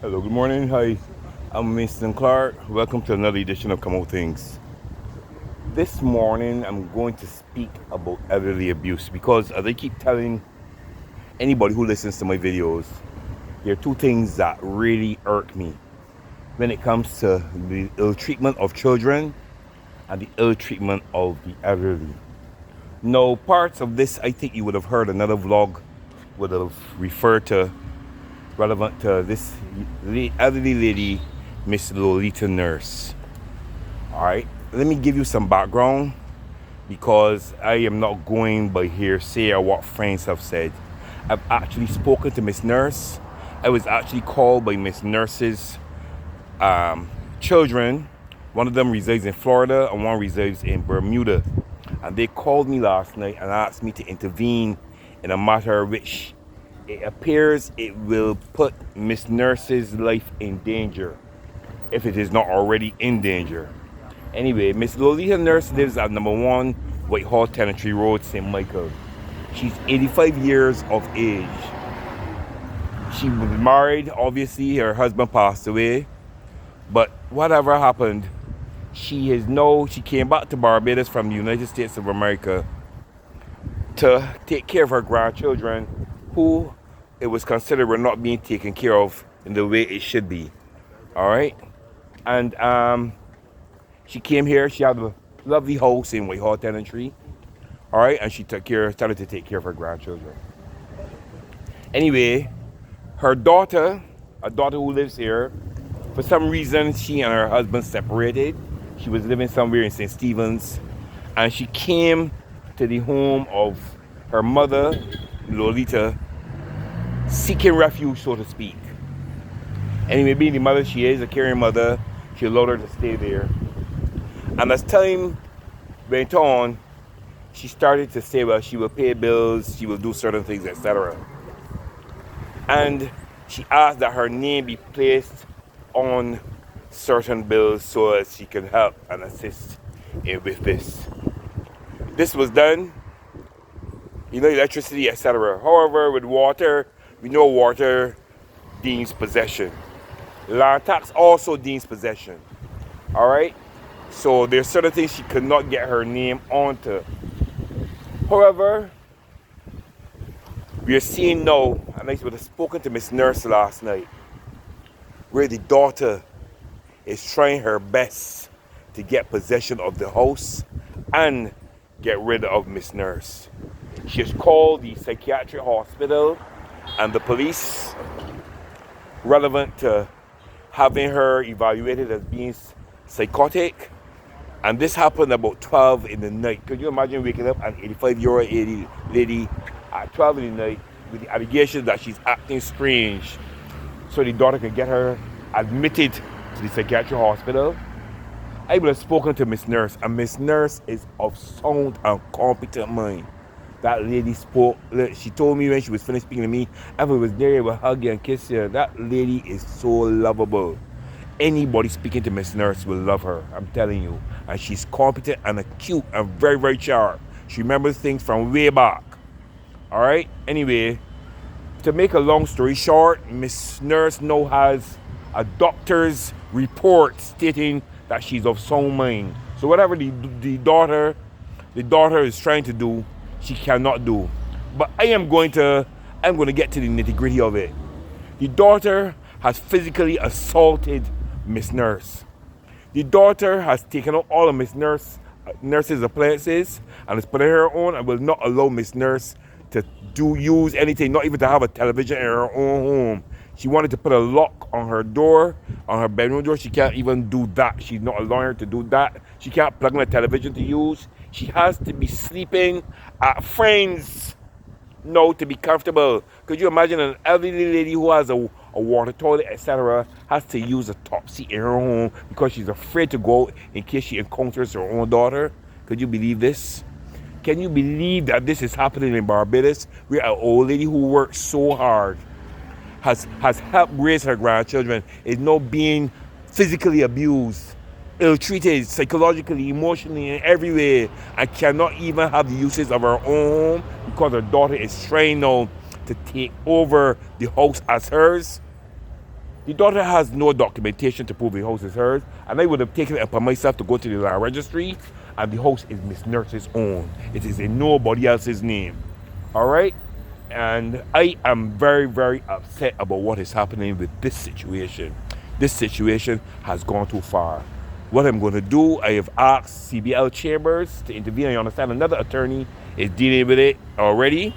Hello, good morning. Hi, I'm Mr. Clark. Welcome to another edition of Come Out Things. This morning, I'm going to speak about elderly abuse because, as I keep telling anybody who listens to my videos, there are two things that really irk me when it comes to the ill treatment of children and the ill treatment of the elderly. Now, parts of this I think you would have heard another vlog would have referred to relevant to this elderly lady, Miss Lolita Nurse. All right, let me give you some background because I am not going by hearsay or what friends have said. I've actually spoken to Miss Nurse. I was actually called by Miss Nurse's children. One of them resides in Florida and one resides in Bermuda. And they called me last night and asked me to intervene in a matter which it appears it will put Miss Nurse's life in danger if it is not already in danger. Anyway, Miss Lolita Nurse lives at number 1 Whitehall Tenantry Road, St. Michael. She's 85 years of age. She was married, obviously, her husband passed away. But whatever happened, she came back to Barbados from the United States of America to take care of her grandchildren who it was considered were not being taken care of in the way it should be. All right? And she came here. She had a lovely house in Whitehall Tenantry. All right? And she started to take care of her grandchildren. Anyway, her daughter, a daughter who lives here, for some reason, she and her husband separated. She was living somewhere in St. Stephen's. And she came to the home of her mother, Lolita, seeking refuge, so to speak. Anyway, being the mother she is, a caring mother, she allowed her to stay there. And as time went on, she started to say, well, she will pay bills, she will do certain things, etc. And she asked that her name be placed on certain bills so as she can help and assist with this. This was done, electricity, etc. However, with water, we know water deems possession. Land tax also deems possession. All right? So there's certain things she could not get her name onto. However, we are seeing now, and I would have spoken to Miss Nurse last night, where the daughter is trying her best to get possession of the house and get rid of Miss Nurse. She has called the psychiatric hospital and the police relevant to having her evaluated as being psychotic. And this happened about 12 in the night. Could you imagine waking up an 85-year-old lady at 12 in the night with the allegations that she's acting strange so the daughter can get her admitted to the psychiatric hospital? I would have spoken to Miss Nurse, and Miss Nurse is of sound and competent mind. That lady spoke, she told me when she was finished speaking to me, if I was there, I would hug her and kiss her. That lady is so lovable. Anybody speaking to Miss Nurse will love her, I'm telling you. And she's competent and acute and very, very sharp. She remembers things from way back. All right? Anyway, to make a long story short, Miss Nurse now has a doctor's report stating that she's of sound mind. So whatever the daughter is trying to do, she cannot do. But I'm going to get to the nitty-gritty of it. The daughter has physically assaulted Miss Nurse. The daughter has taken out all of Miss Nurse's appliances and is putting her own and will not allow Miss Nurse to use anything, not even to have a television in her own home. She wanted to put a lock on her door, on her bedroom door. She can't even do that. She's not allowing her to do that. She can't plug in a television to use. She has to be sleeping at friends' no to be comfortable. Could you imagine an elderly lady who has a water toilet, etc., has to use a top seat in her home because she's afraid to go out in case she encounters her own daughter? Could you believe this? Can you believe that this is happening in Barbados, where an old lady who works so hard has helped raise her grandchildren is now being physically abused, ill-treated psychologically, emotionally, in every way, and cannot even have the uses of her own home because her daughter is trying now to take over the house as hers? The daughter has no documentation to prove the house is hers, and I would have taken it upon myself to go to the land registry, and the house is Miss Nurse's own. It is in nobody else's name. All right? And I am very, very upset about what is happening with this situation. This situation has gone too far. What I'm going to do, I have asked CBL Chambers to intervene. I understand another attorney is dealing with it already.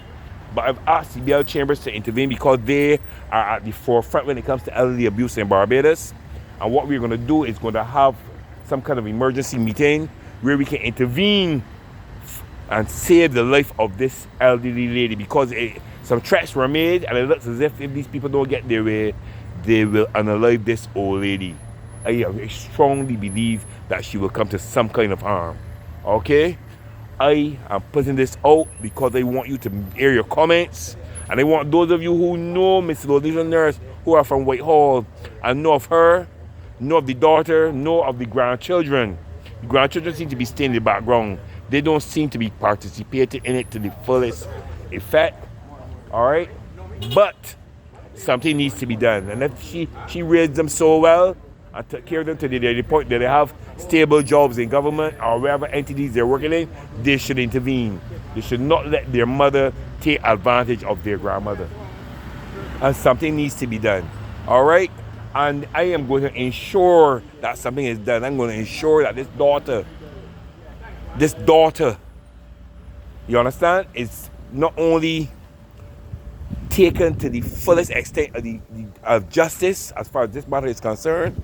But I've asked CBL Chambers to intervene because they are at the forefront when it comes to elderly abuse in Barbados. And what we're going to do is going to have some kind of emergency meeting where we can intervene and save the life of this elderly lady, because some threats were made, and it looks as if these people don't get their way, they will unalive this old lady. I strongly believe that she will come to some kind of harm. Okay? I am putting this out because I want you to hear your comments, and I want those of you who know Miss Lolita Nurse, who are from Whitehall, and know of her, know of the daughter, know of the grandchildren. The grandchildren seem to be staying in the background. They don't seem to be participating in it to the fullest effect. All right? But something needs to be done. And if she raised them so well and took care of them to the point that they have stable jobs in government or wherever entities they're working in, they should intervene. They should not let their mother take advantage of their grandmother. And something needs to be done. All right? And I am going to ensure that something is done. I'm going to ensure that this daughter, you understand, is not only taken to the fullest extent of justice as far as this matter is concerned,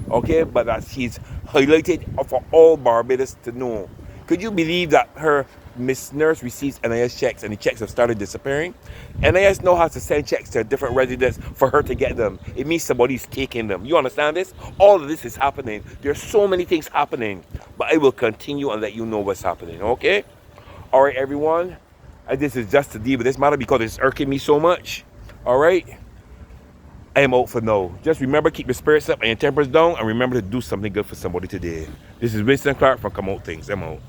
okay, but that she's highlighted for all Barbados to know. Could you believe that her Miss Nurse receives NIS checks and the checks have started disappearing? NIS now has to send checks to different residents for her to get them. It means somebody's taking them. You understand this? All of this is happening. There's so many things happening, but I will continue and let you know what's happening, okay? All right, everyone. This is just to deal with this matter because it's irking me so much. All right? I am out for now. Just remember, keep your spirits up and your tempers down, and remember to do something good for somebody today. This is Winston Clark from Come Out Things. I'm out.